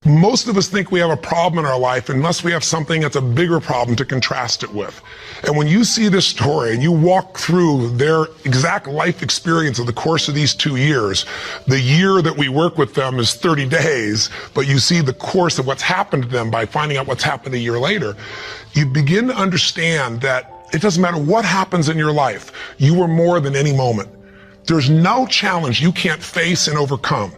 Most of us think we have a problem in our life unless we have something that's a bigger problem to contrast it with. And when you see this story and you walk through their exact life experience of the course of these 2 years, the year that we work with them is 30 days, but you see the course of what's happened to them by finding out what's happened a year later, you begin to understand that it doesn't matter what happens in your life, you are more than any moment. There's no challenge you can't face and overcome.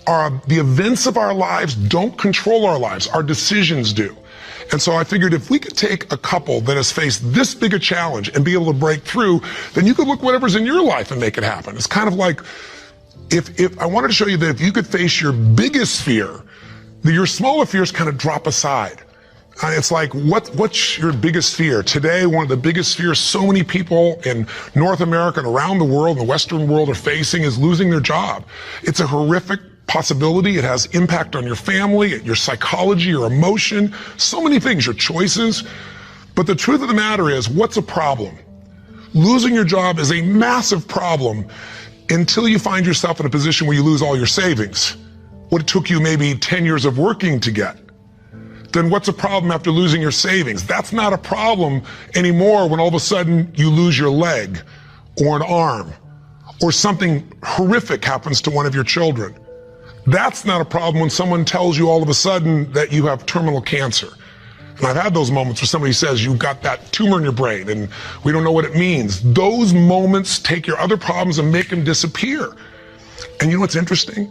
The events of our lives don't control our lives, our decisions do. And so I figured if we could take a couple that has faced this big a challenge and be able to break through, then you could look whatever's in your life and make it happen. It's kind of like, if I wanted to show you that if you could face your biggest fear, your smaller fears kind of drop aside. It's like, what's your biggest fear? Today, one of the biggest fears so many people in North America and around the world, the Western world, are facing is losing their job. It's a horrific possibility. It has impact on your family, your psychology, your emotion, so many things, your choices. But the truth of the matter is, what's a problem? Losing your job is a massive problem until you find yourself in a position where you lose all your savings. What it took you maybe 10 years of working to get. Then what's a problem after losing your savings? That's not a problem anymore when all of a sudden you lose your leg or an arm or something horrific happens to one of your children. That's not a problem when someone tells you all of a sudden that you have terminal cancer. And I've had those moments where somebody says you've got that tumor in your brain and we don't know what it means. Those moments take your other problems and make them disappear. And you know what's interesting?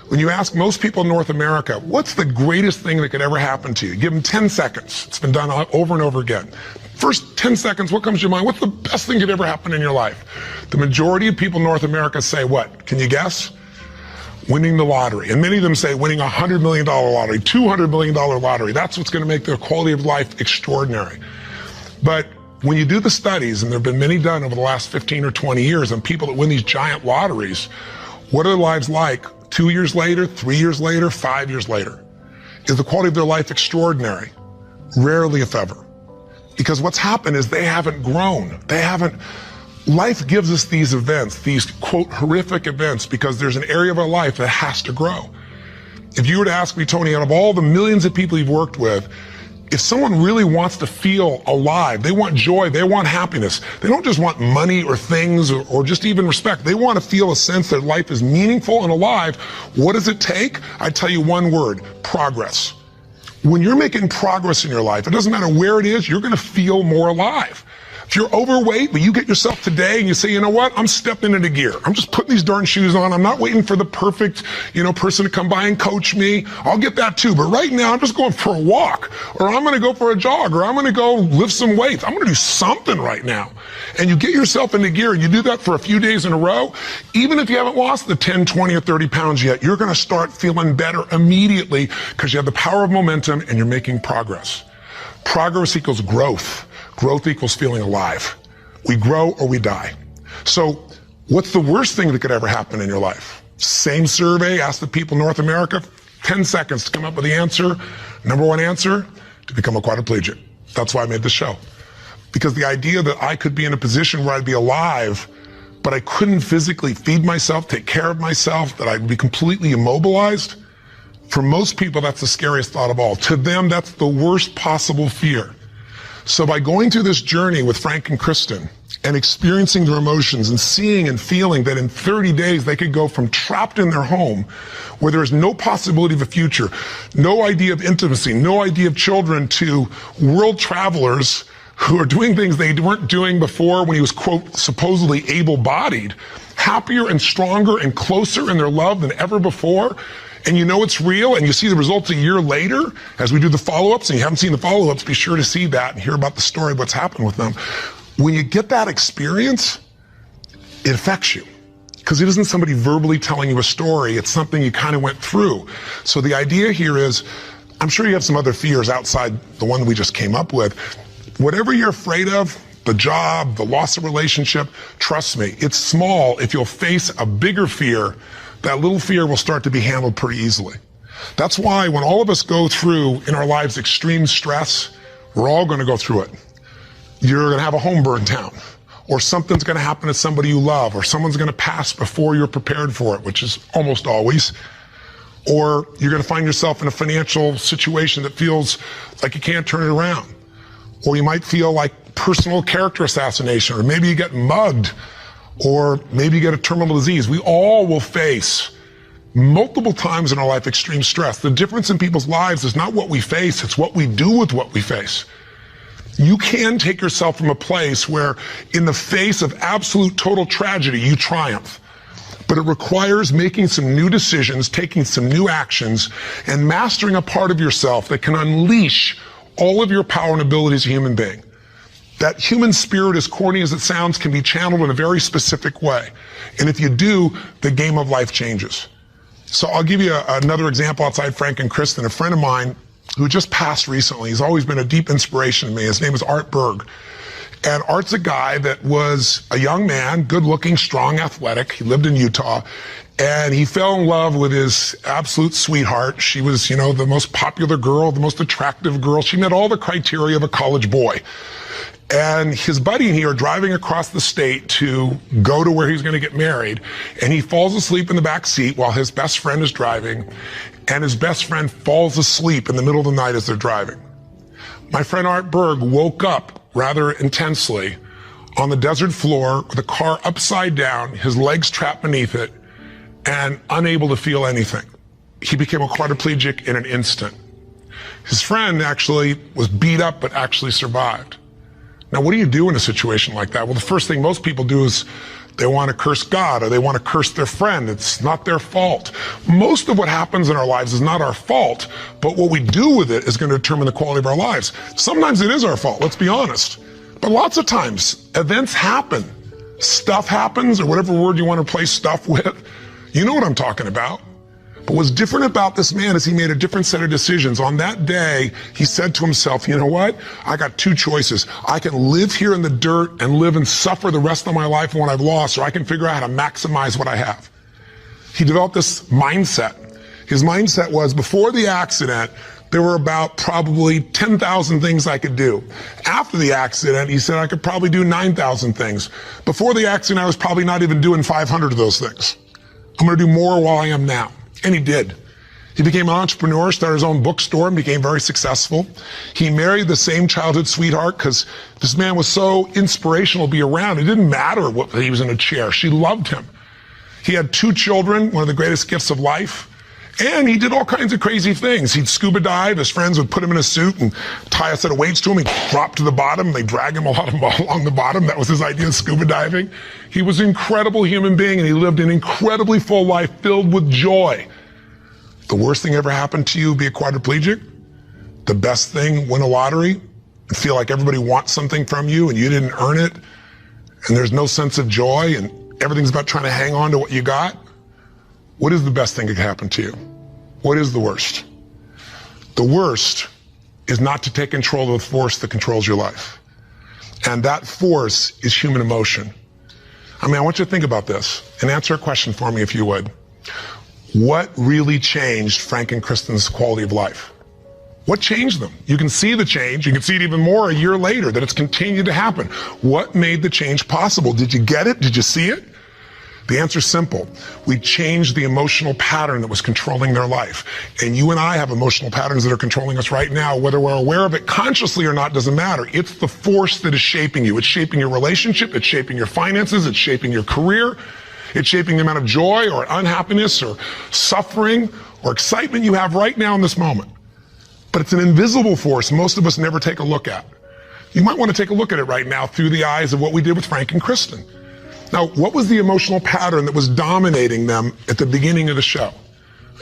When you ask most people in North America, what's the greatest thing that could ever happen to you? Give them 10 seconds. It's been done over and over again. First 10 seconds, what comes to your mind? What's the best thing that could ever happen in your life? The majority of people in North America say what? Can you guess? Winning the lottery. And many of them say winning a $100 million lottery, $200 million lottery. That's what's going to make their quality of life extraordinary. But when you do the studies, and there have been many done over the last 15 or 20 years on people that win these giant lotteries, what are their lives like 2 years later, 3 years later, 5 years later? Is the quality of their life extraordinary? Rarely, if ever. Because what's happened is they haven't grown. Life gives us these events, these quote horrific events, because there's an area of our life that has to grow. If you were to ask me, Tony, out of all the millions of people you've worked with, if someone really wants to feel alive, they want joy, they want happiness, they don't just want money or things or just even respect, they want to feel a sense that life is meaningful and alive, what does it take? I tell you one word: progress. When you're making progress in your life, it doesn't matter where it is, you're going to feel more alive. If you're overweight, but you get yourself today and you say, you know what, I'm stepping into gear. I'm just putting these darn shoes on. I'm not waiting for the perfect, person to come by and coach me. I'll get that too. But right now I'm just going for a walk, or I'm going to go for a jog, or I'm going to go lift some weights. I'm going to do something right now. And you get yourself into gear and you do that for a few days in a row. Even if you haven't lost the 10, 20, or 30 pounds yet, you're going to start feeling better immediately because you have the power of momentum and you're making progress. Progress equals growth. Growth equals feeling alive. We grow or we die. So what's the worst thing that could ever happen in your life? Same survey, ask the people in North America, 10 seconds to come up with the answer. Number one answer, to become a quadriplegic. That's why I made this show. Because the idea that I could be in a position where I'd be alive, but I couldn't physically feed myself, take care of myself, that I'd be completely immobilized, for most people, that's the scariest thought of all. To them, that's the worst possible fear. So by going through this journey with Frank and Kristen and experiencing their emotions and seeing and feeling that in 30 days they could go from trapped in their home where there is no possibility of a future, no idea of intimacy, no idea of children, to world travelers who are doing things they weren't doing before when he was, quote, supposedly able-bodied, happier and stronger and closer in their love than ever before. And you know it's real, and you see the results a year later as we do the follow-ups, and you haven't seen the follow-ups, be sure to see that and hear about the story of what's happened with them. When you get that experience, it affects you. Because it isn't somebody verbally telling you a story, it's something you kind of went through. So the idea here is, I'm sure you have some other fears outside the one we just came up with. Whatever you're afraid of, the job, the loss of relationship, trust me, it's small. If you'll face a bigger fear, that little fear will start to be handled pretty easily. That's why when all of us go through in our lives extreme stress, we're all going to go through it. You're going to have a home burned down, or something's going to happen to somebody you love, or someone's going to pass before you're prepared for it, which is almost always. Or you're going to find yourself in a financial situation that feels like you can't turn it around. Or you might feel like personal character assassination, or maybe you get mugged, or maybe you get a terminal disease. We all will face multiple times in our life extreme stress. The difference in people's lives is not what we face, it's what we do with what we face. You can take yourself from a place where in the face of absolute total tragedy, you triumph. But it requires making some new decisions, taking some new actions, and mastering a part of yourself that can unleash all of your power and ability as a human being. That human spirit, as corny as it sounds, can be channeled in a very specific way. And if you do, the game of life changes. So I'll give you another example outside Frank and Kristen. A friend of mine who just passed recently, he's always been a deep inspiration to me. His name is Art Berg. And Art's a guy that was a young man, good looking, strong, athletic. He lived in Utah. And he fell in love with his absolute sweetheart. She was, the most popular girl, the most attractive girl. She met all the criteria of a college boy. And his buddy and he are driving across the state to go to where he's going to get married. And he falls asleep in the back seat while his best friend is driving. And his best friend falls asleep in the middle of the night as they're driving. My friend Art Berg woke up rather intensely on the desert floor with the car upside down, his legs trapped beneath it, and unable to feel anything. He became a quadriplegic in an instant. His friend actually was beat up but actually survived. Now, what do you do in a situation like that? Well, the first thing most people do is they want to curse God or they want to curse their friend. It's not their fault. Most of what happens in our lives is not our fault, but what we do with it is going to determine the quality of our lives. Sometimes it is our fault, let's be honest. But lots of times, events happen. Stuff happens, or whatever word you want to replace stuff with. You know what I'm talking about. But what's different about this man is he made a different set of decisions. On that day, he said to himself, you know what? I got two choices. I can live here in the dirt and live and suffer the rest of my life for what I've lost, or I can figure out how to maximize what I have. He developed this mindset. His mindset was, before the accident, there were about probably 10,000 things I could do. After the accident, he said I could probably do 9,000 things. Before the accident, I was probably not even doing 500 of those things. I'm going to do more while I am now. And he did. He became an entrepreneur, started his own bookstore, and became very successful. He married the same childhood sweetheart because this man was so inspirational to be around. It didn't matter what he was in a chair. She loved him. He had 2 children, one of the greatest gifts of life. And he did all kinds of crazy things. He'd scuba dive. His friends would put him in a suit and tie a set of weights to him. He'd drop to the bottom. They'd drag him along the bottom. That was his idea of scuba diving. He was an incredible human being, and he lived an incredibly full life filled with joy. The worst thing ever happened to you, be a quadriplegic? The best thing, win a lottery and feel like everybody wants something from you and you didn't earn it, and there's no sense of joy and everything's about trying to hang on to what you got? What is the best thing that can happen to you? What is the worst? The worst is not to take control of the force that controls your life. And that force is human emotion. I want you to think about this and answer a question for me if you would. What really changed Frank and Kristen's quality of life? What changed them? You can see the change. You can see it even more a year later, that it's continued to happen. What made the change possible? Did you get it? Did you see it? The answer is simple. We changed the emotional pattern that was controlling their life. And you and I have emotional patterns that are controlling us right now. Whether we're aware of it consciously or not doesn't matter. It's the force that is shaping you. It's shaping your relationship. It's shaping your finances. It's shaping your career. It's shaping the amount of joy or unhappiness or suffering or excitement you have right now in this moment. But it's an invisible force most of us never take a look at. You might want to take a look at it right now through the eyes of what we did with Frank and Kristen. Now, what was the emotional pattern that was dominating them at the beginning of the show?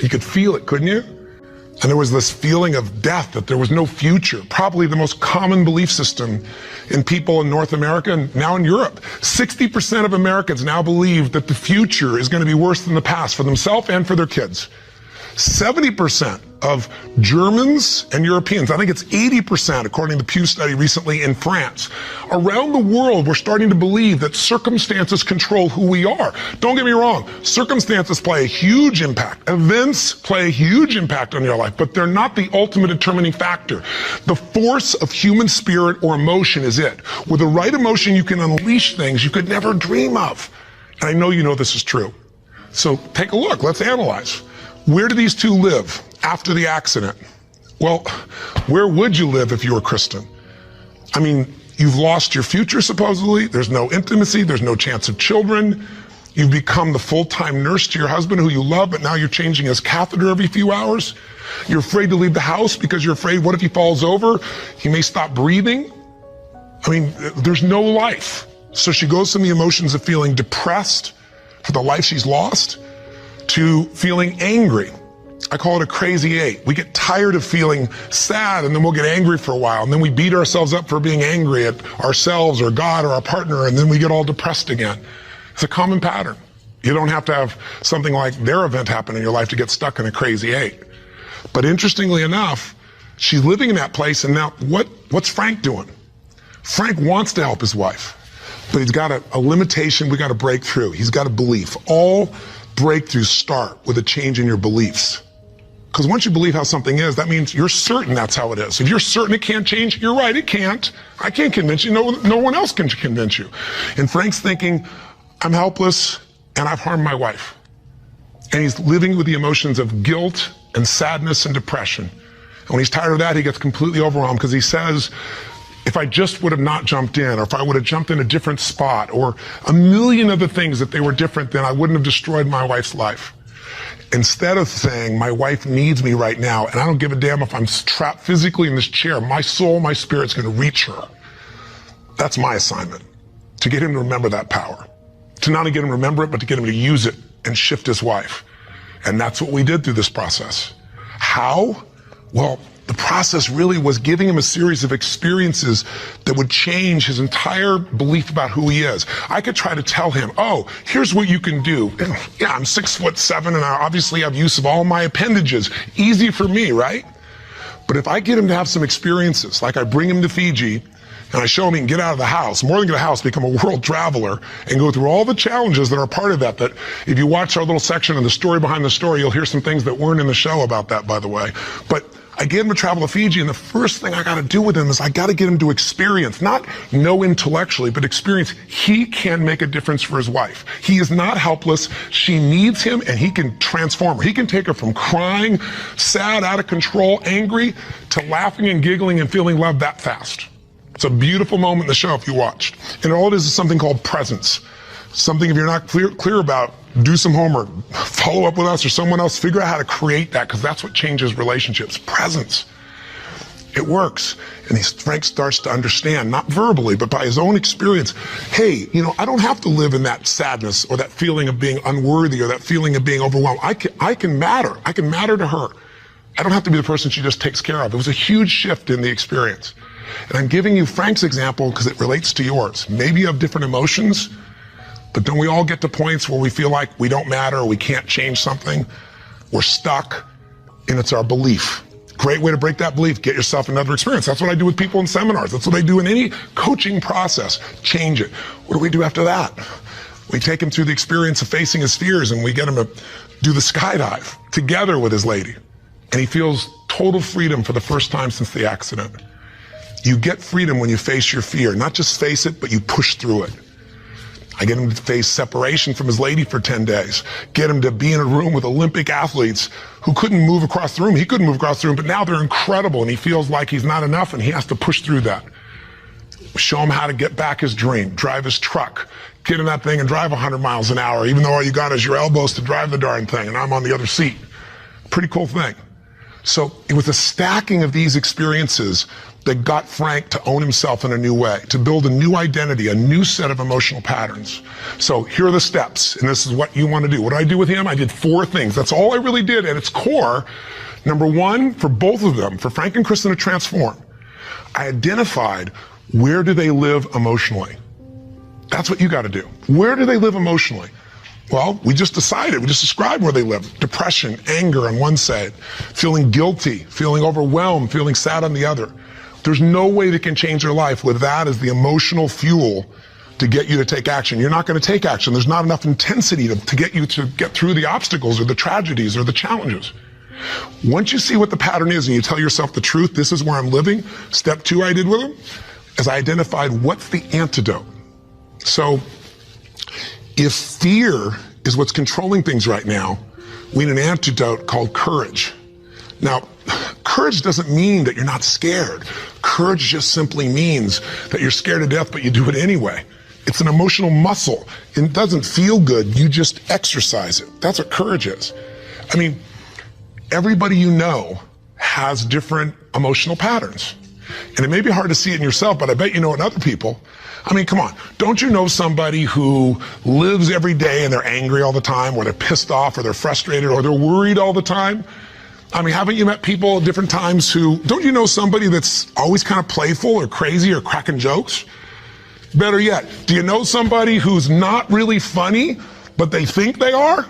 You could feel it, couldn't you? And there was this feeling of death, that there was no future. Probably the most common belief system in people in North America and now in Europe. 60% of Americans now believe that the future is going to be worse than the past for themselves and for their kids. 70% of Germans and Europeans, I think it's 80% according to the Pew study recently in France. Around the world, we're starting to believe that circumstances control who we are. Don't get me wrong, circumstances play a huge impact. Events play a huge impact on your life, but they're not the ultimate determining factor. The force of human spirit or emotion is it. With the right emotion, you can unleash things you could never dream of. And I know you know this is true. So take a look, let's analyze. Where do these two live after the accident? Well, where would you live if you were Kristen? I mean, you've lost your future, supposedly. There's no intimacy. There's no chance of children. You've become the full-time nurse to your husband who you love, but now you're changing his catheter every few hours. You're afraid to leave the house because you're afraid, what if he falls over? He may stop breathing. I mean, there's no life. So she goes from the emotions of feeling depressed for the life she's lost to feeling angry. I call it a crazy eight. We get tired of feeling sad and then we'll get angry for a while and then we beat ourselves up for being angry at ourselves or God or our partner and then we get all depressed again. It's a common pattern. You don't have to have something like their event happen in your life to get stuck in a crazy eight. But interestingly enough, she's living in that place and now what's Frank doing? Frank wants to help his wife, but he's got a limitation we got to break through. He's got a belief. All breakthroughs start with a change in your beliefs. Because once you believe how something is, that means you're certain that's how it is. If you're certain it can't change, you're right, it can't. I can't convince you, no one else can convince you. And Frank's thinking, I'm helpless and I've harmed my wife. And he's living with the emotions of guilt and sadness and depression. And when he's tired of that, he gets completely overwhelmed because he says, if I just would have not jumped in, or if I would have jumped in a different spot, or a million other things that they were different, then I wouldn't have destroyed my wife's life. Instead of saying, my wife needs me right now, and I don't give a damn if I'm trapped physically in this chair, my soul, my spirit's gonna reach her. That's my assignment, to get him to remember that power. To not only get him to remember it, but to get him to use it and shift his wife. And that's what we did through this process. How? Well, the process really was giving him a series of experiences that would change his entire belief about who he is. I could try to tell him, oh, here's what you can do. Yeah, I'm 6'7" and I obviously have use of all my appendages. Easy for me, right? But if I get him to have some experiences, like I bring him to Fiji, and I show him he can get out of the house, more than get out of the house, become a world traveler, and go through all the challenges that are part of that if you watch our little section of the story behind the story, you'll hear some things that weren't in the show about that, by the way. But I get him to travel to Fiji, and the first thing I gotta do with him is I gotta get him to experience, not know intellectually, but experience he can make a difference for his wife. He is not helpless. She needs him, and he can transform her. He can take her from crying, sad, out of control, angry, to laughing and giggling and feeling loved that fast. It's a beautiful moment in the show if you watched. And all it is something called presence. Something if you're not clear about, do some homework, follow up with us or someone else, figure out how to create that because that's what changes relationships. Presence. It works. And Frank starts to understand, not verbally, but by his own experience, hey, I don't have to live in that sadness or that feeling of being unworthy or that feeling of being overwhelmed. I can matter. I can matter to her. I don't have to be the person she just takes care of. It was a huge shift in the experience. And I'm giving you Frank's example because it relates to yours. Maybe you have different emotions, but don't we all get to points where we feel like we don't matter or we can't change something? We're stuck, and it's our belief. Great way to break that belief. Get yourself another experience. That's what I do with people in seminars. That's what I do in any coaching process. Change it. What do we do after that? We take him through the experience of facing his fears, and we get him to do the skydive together with his lady. And he feels total freedom for the first time since the accident. You get freedom when you face your fear. Not just face it, but you push through it. I get him to face separation from his lady for 10 days. Get him to be in a room with Olympic athletes who couldn't move across the room. He couldn't move across the room, but now they're incredible, and he feels like he's not enough, and he has to push through that. Show him how to get back his dream, drive his truck, get in that thing and drive 100 miles an hour, even though all you got is your elbows to drive the darn thing, and I'm on the other seat. Pretty cool thing. So it was a stacking of these experiences that got Frank to own himself in a new way, to build a new identity, a new set of emotional patterns. So here are the steps, and this is what you want to do. What did I do with him? I did 4 things. That's all I really did at its core. Number 1, for both of them, for Frank and Kristen to transform, I identified where do they live emotionally. That's what you got to do. Where do they live emotionally? Well, we just described where they live. Depression, anger on one side, feeling guilty, feeling overwhelmed, feeling sad on the other. There's no way they can change their life with that as the emotional fuel to get you to take action. You're not going to take action. There's not enough intensity to get you to get through the obstacles or the tragedies or the challenges. Once you see what the pattern is and you tell yourself the truth, this is where I'm living, step 2 I did with them, is I identified what's the antidote. So if fear is what's controlling things right now, we need an antidote called courage. Now, courage doesn't mean that you're not scared. Courage just simply means that you're scared to death, but you do it anyway. It's an emotional muscle. It doesn't feel good. You just exercise it. That's what courage is. I mean, everybody you know has different emotional patterns. And it may be hard to see it in yourself, but I bet you know it in other people. I mean, come on. Don't you know somebody who lives every day and they're angry all the time, or they're pissed off, or they're frustrated, or they're worried all the time? I mean, haven't you met people at different times who, don't you know somebody that's always kind of playful or crazy or cracking jokes? Better yet, do you know somebody who's not really funny, but they think they are?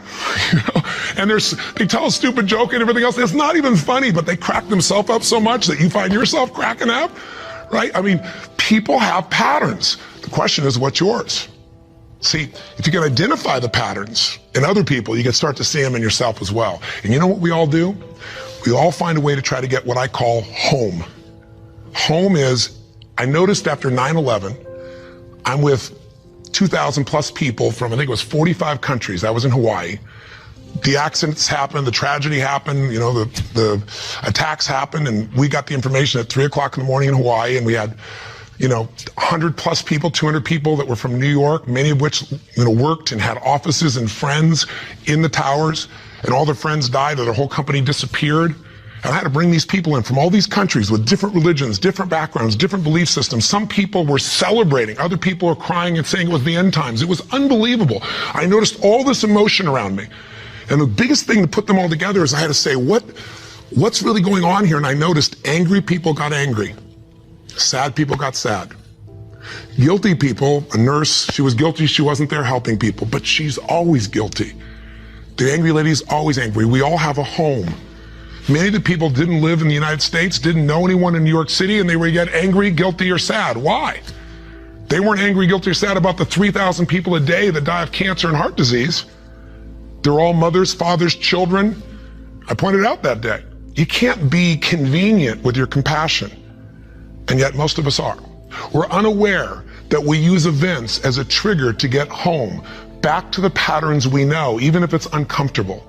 You know? And they tell a stupid joke and everything else. It's not even funny, but they crack themselves up so much that you find yourself cracking up, right? I mean, people have patterns. The question is, what's yours? See, if you can identify the patterns in other people, you can start to see them in yourself as well. And you know what we all do? We all find a way to try to get what I call home. Home is, I noticed after 9/11, I'm with 2,000 plus people from, I think it was 45 countries. I was in Hawaii. The accidents happened, the tragedy happened, you know, the attacks happened, and we got the information at 3 o'clock in the morning in Hawaii, and we had, you know, 100 plus people, 200 people that were from New York, many of which, you know, worked and had offices and friends in the towers, and all their friends died, or their whole company disappeared. And I had to bring these people in from all these countries with different religions, different backgrounds, different belief systems. Some people were celebrating. Other people were crying and saying it was the end times. It was unbelievable. I noticed all this emotion around me. And the biggest thing to put them all together is I had to say, what's really going on here? And I noticed angry people got angry. Sad people got sad. Guilty people, a nurse, she was guilty. She wasn't there helping people, but she's always guilty. The angry lady is always angry. We all have a home. Many of the people didn't live in the United States, didn't know anyone in New York City, and they were yet angry, guilty, or sad. Why? They weren't angry, guilty, or sad about the 3,000 people a day that die of cancer and heart disease. They're all mothers, fathers, children. I pointed out that day. You can't be convenient with your compassion, and yet most of us are. We're unaware that we use events as a trigger to get home, back to the patterns we know, even if it's uncomfortable.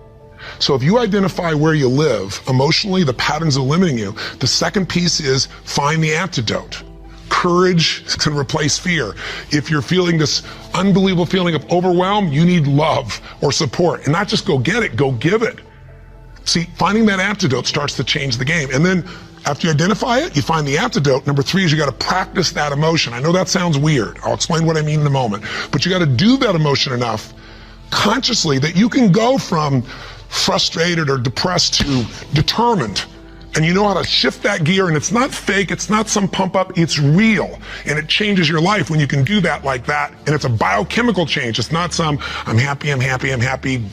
So if you identify where you live emotionally, the patterns that are limiting you, the second piece is find the antidote. Courage can replace fear. If you're feeling this unbelievable feeling of overwhelm, you need love or support. And not just go get it, go give it. See, finding that antidote starts to change the game. And then after you identify it, you find the antidote. Number 3 is you got to practice that emotion. I know that sounds weird. I'll explain what I mean in a moment. But you got to do that emotion enough consciously that you can go from frustrated or depressed to determined. And you know how to shift that gear, and it's not fake, it's not some pump up, it's real. And it changes your life when you can do that like that. And it's a biochemical change. It's not some I'm happy,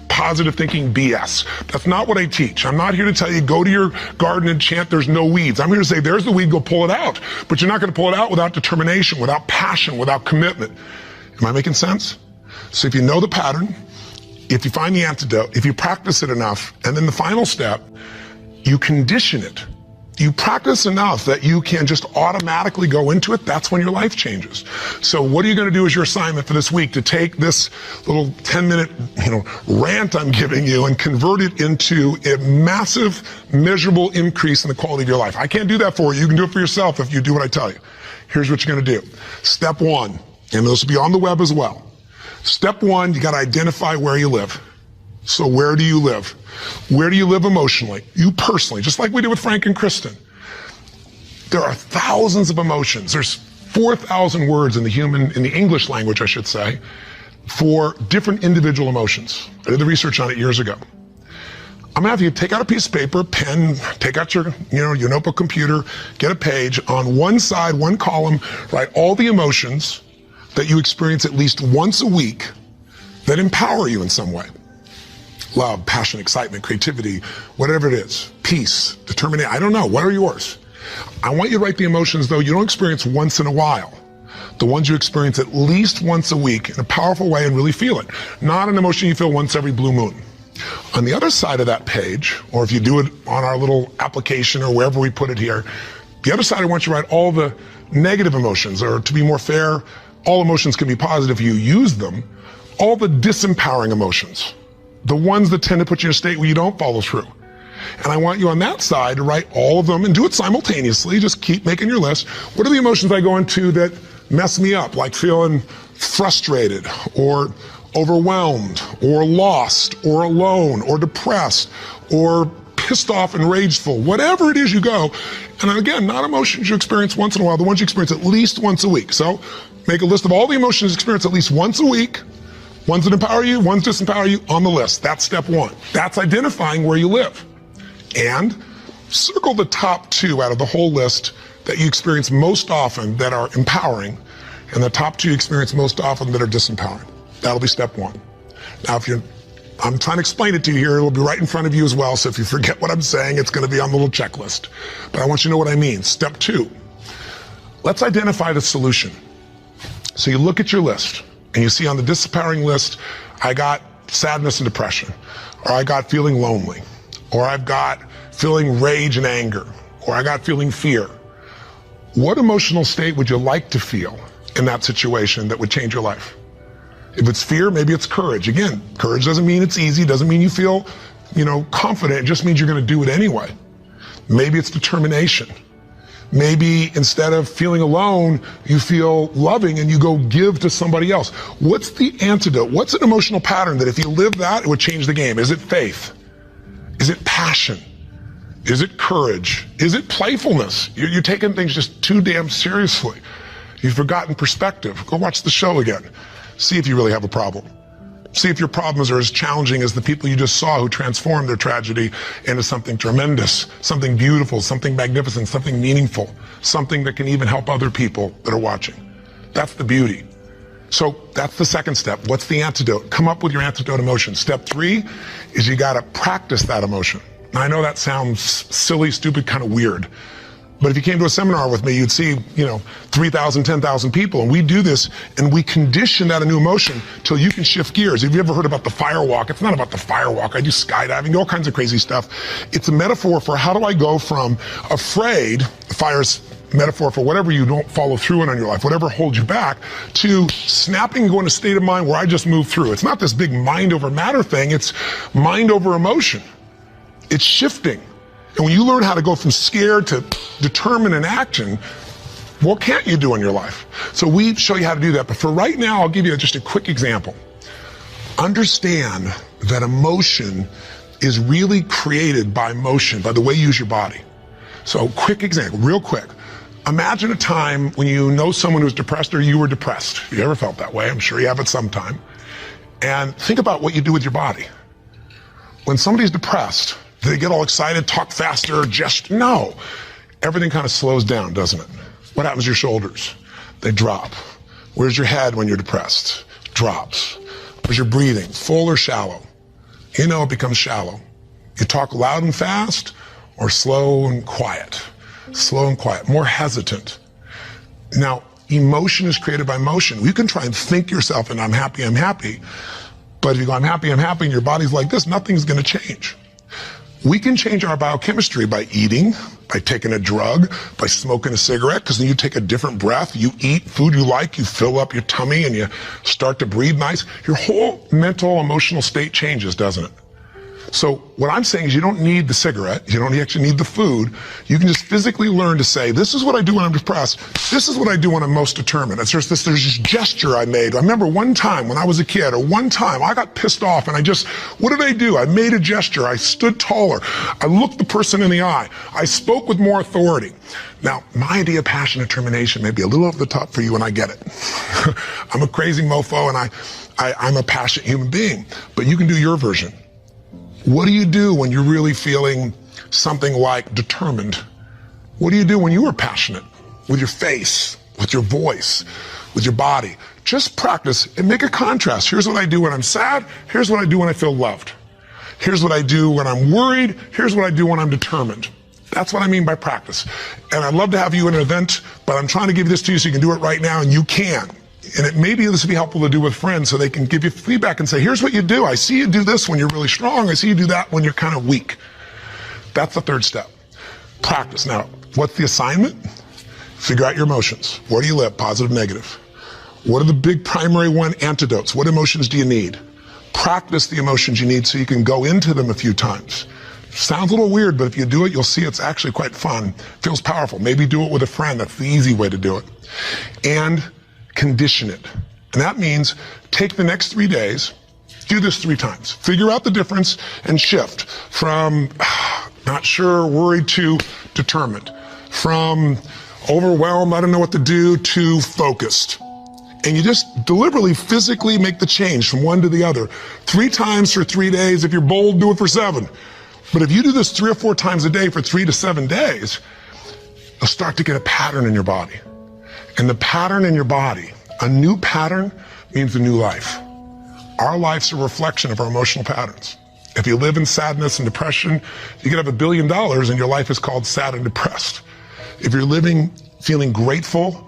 positive thinking BS. That's not what I teach. I'm not here to tell you go to your garden and chant there's no weeds. I'm here to say there's the weed, go pull it out. But you're not going to pull it out without determination, without passion, without commitment. Am I making sense? So if you know the pattern, if you find the antidote, if you practice it enough, and then the final step, you condition it. You practice enough that you can just automatically go into it. That's when your life changes. So what are you going to do as your assignment for this week to take this little 10-minute, rant I'm giving you and convert it into a massive, measurable increase in the quality of your life? I can't do that for you. You can do it for yourself if you do what I tell you. Here's what you're going to do. Step 1, and this will be on the web as well. Step 1, you got to identify where you live. So where do you live? Where do you live emotionally? You personally, just like we did with Frank and Kristen. There are thousands of emotions. There's 4,000 words in the English language, I should say, for different individual emotions. I did the research on it years ago. I'm gonna have you take out a piece of paper, pen, take out your notebook, computer, get a page. On one side, one column, write all the emotions that you experience at least once a week that empower you in some way. Love, passion, excitement, creativity, whatever it is. Peace, determination, I don't know, what are yours? I want you to write the emotions, though, you don't experience once in a while. The ones you experience at least once a week in a powerful way and really feel it. Not an emotion you feel once every blue moon. On the other side of that page, or if you do it on our little application or wherever we put it here, the other side I want you to write all the negative emotions, or to be more fair, all emotions can be positive if you use them, all the disempowering emotions. the ones that tend to put you in a state where you don't follow through. And I want you on that side to write all of them and do it simultaneously. Just keep making your list. What are the emotions I go into that mess me up, like feeling frustrated or overwhelmed or lost or alone or depressed or pissed off and rageful, whatever it is you go. And again, not emotions you experience once in a while, the ones you experience at least once a week. So make a list of all the emotions you experience at least once a week, ones that empower you, ones that disempower you on the list. That's step one. That's identifying where you live. And circle the top 2 out of the whole list that you experience most often that are empowering, and the top 2 you experience most often that are disempowering. That'll be step 1. Now, I'm trying to explain it to you here, it'll be right in front of you as well, so if you forget what I'm saying, it's gonna be on the little checklist. But I want you to know what I mean. Step 2, let's identify the solution. So you look at your list, and you see on the disempowering list, I got sadness and depression, or I got feeling lonely, or I've got feeling rage and anger, or I got feeling fear. What emotional state would you like to feel in that situation that would change your life? If it's fear, maybe it's courage. Again, courage doesn't mean it's easy, doesn't mean you feel, confident. It just means you're gonna do it anyway. Maybe it's determination. Maybe instead of feeling alone, you feel loving and you go give to somebody else. What's the antidote? What's an emotional pattern that if you live that, it would change the game? Is it faith? Is it passion? Is it courage? Is it playfulness? You're taking things just too damn seriously. You've forgotten perspective. Go watch the show again. See if you really have a problem. See if your problems are as challenging as the people you just saw who transformed their tragedy into something tremendous, something beautiful, something magnificent, something meaningful, something that can even help other people that are watching. That's the beauty. So that's the second step. What's the antidote? Come up with your antidote emotion. Step 3 is you gotta practice that emotion. Now I know that sounds silly, stupid, kind of weird. But if you came to a seminar with me, you'd see, 3,000, 10,000 people, and we do this, and we condition that a new emotion till you can shift gears. Have you ever heard about the fire walk? It's not about the fire walk. I do skydiving, all kinds of crazy stuff. It's a metaphor for how do I go from afraid, fire's metaphor for whatever you don't follow through on your life, whatever holds you back, to snapping and going to a state of mind where I just move through. It's not this big mind over matter thing, it's mind over emotion. It's shifting. And when you learn how to go from scared to determined in action, what can't you do in your life? So we show you how to do that. But for right now, I'll give you just a quick example. Understand that emotion is really created by motion, by the way you use your body. So quick example, real quick. Imagine a time when you know someone who's depressed or you were depressed. If you ever felt that way, I'm sure you have at some time. And think about what you do with your body. When somebody's depressed, do they get all excited, talk faster, gesture? No. Everything kind of slows down, doesn't it? What happens to your shoulders? They drop. Where's your head when you're depressed? Drops. Where's your breathing? Full or shallow? It becomes shallow. You talk loud and fast or slow and quiet? Slow and quiet, more hesitant. Now, emotion is created by motion. You can try and think yourself and I'm happy. But if you go, I'm happy, and your body's like this, nothing's gonna change. We can change our biochemistry by eating, by taking a drug, by smoking a cigarette, because then you take a different breath, you eat food you like, you fill up your tummy and you start to breathe nice. Your whole mental, emotional state changes, doesn't it? So what I'm saying is you don't need the cigarette, you don't actually need the food. You can just physically learn to say, this is what I do when I'm depressed, this is what I do when I'm most determined. There's this gesture I made. I remember one time when I was a kid, or one time I got pissed off and what did I do? I made a gesture, I stood taller, I looked the person in the eye, I spoke with more authority. Now, my idea of passion and determination may be a little over the top for you, and I get it. I'm a crazy mofo and I'm a passionate human being, but you can do your version. What do you do when you're really feeling something like determined? What do you do when you are passionate? With your face, with your voice, with your body. Just practice and make a contrast. Here's what I do when I'm sad. Here's what I do when I feel loved. Here's what I do when I'm worried. Here's what I do when I'm determined. That's what I mean by practice. And I'd love to have you in an event, but I'm trying to give this to you so you can do it right now, and you can. And maybe this would be helpful to do with friends so they can give you feedback and say, here's what you do. I see you do this when you're really strong. I see you do that when you're kind of weak. That's the third step. Practice. Now, what's the assignment? Figure out your emotions. Where do you live? Positive, negative. What are the big primary antidotes? What emotions do you need? practice the emotions you need so you can go into them a few times. Sounds a little weird, but if you do it, you'll see it's actually quite fun. Feels powerful. Maybe do it with a friend. That's the easy way to do it. And condition it. And that means take the next 3 days, do this 3 times. Figure out the difference and shift from not sure, worried to determined. From overwhelmed, I don't know what to do, to focused. And you just deliberately, physically make the change from one to the other. 3 times for 3 days. If you're bold, do it for 7. But if you do this 3 or 4 times a day for 3 to 7 days, you'll start to get a pattern in your body. And the pattern in your body, a new pattern, means a new life. Our life's a reflection of our emotional patterns. If you live in sadness and depression, you could have $1 billion and your life is called sad and depressed. If you're living feeling grateful,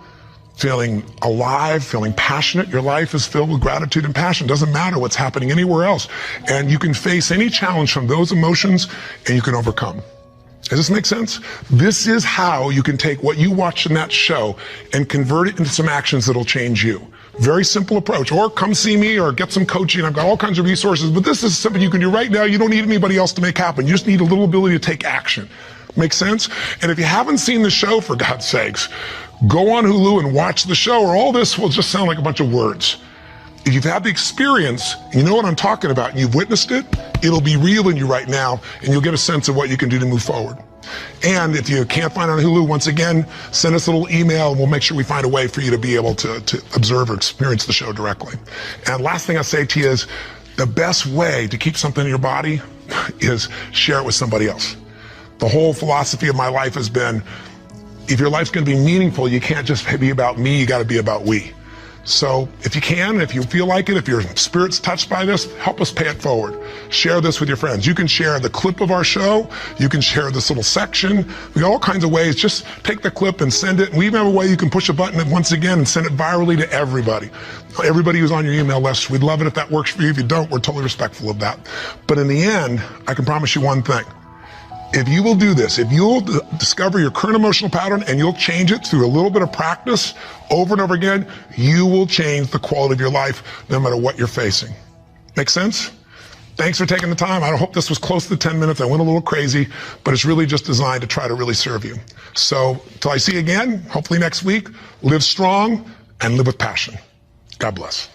feeling alive, feeling passionate, your life is filled with gratitude and passion. Doesn't matter what's happening anywhere else. And you can face any challenge from those emotions and you can overcome. Does this make sense? This is how you can take what you watched in that show and convert it into some actions that'll change you. Very simple approach. Or come see me or get some coaching. I've got all kinds of resources, but this is something you can do right now. You don't need anybody else to make happen. You just need a little ability to take action. Make sense? And if you haven't seen the show, for God's sakes, go on Hulu and watch the show, or all this will just sound like a bunch of words. If you've had the experience, you know what I'm talking about, and you've witnessed it, it'll be real in you right now, and you'll get a sense of what you can do to move forward. And if you can't find it on Hulu, once again, send us a little email, and we'll make sure we find a way for you to be able to observe or experience the show directly. And last thing I'll say to you is, the best way to keep something in your body is share it with somebody else. The whole philosophy of my life has been, if your life's going to be meaningful, you can't just be about me, you got to be about we. So if you can, if you feel like it, if your spirit's touched by this, help us pay it forward. Share this with your friends. You can share the clip of our show. You can share this little section. We got all kinds of ways. Just take the clip and send it. We even have a way you can push a button once again and send it virally to everybody. Everybody who's on your email list. We'd love it if that works for you. If you don't, we're totally respectful of that. But in the end, I can promise you one thing. If you will do this, if you'll discover your current emotional pattern and you'll change it through a little bit of practice over and over again, you will change the quality of your life no matter what you're facing. Make sense? Thanks for taking the time. I hope this was close to 10 minutes. I went a little crazy, but it's really just designed to try to really serve you. So till I see you again, hopefully next week, live strong and live with passion. God bless.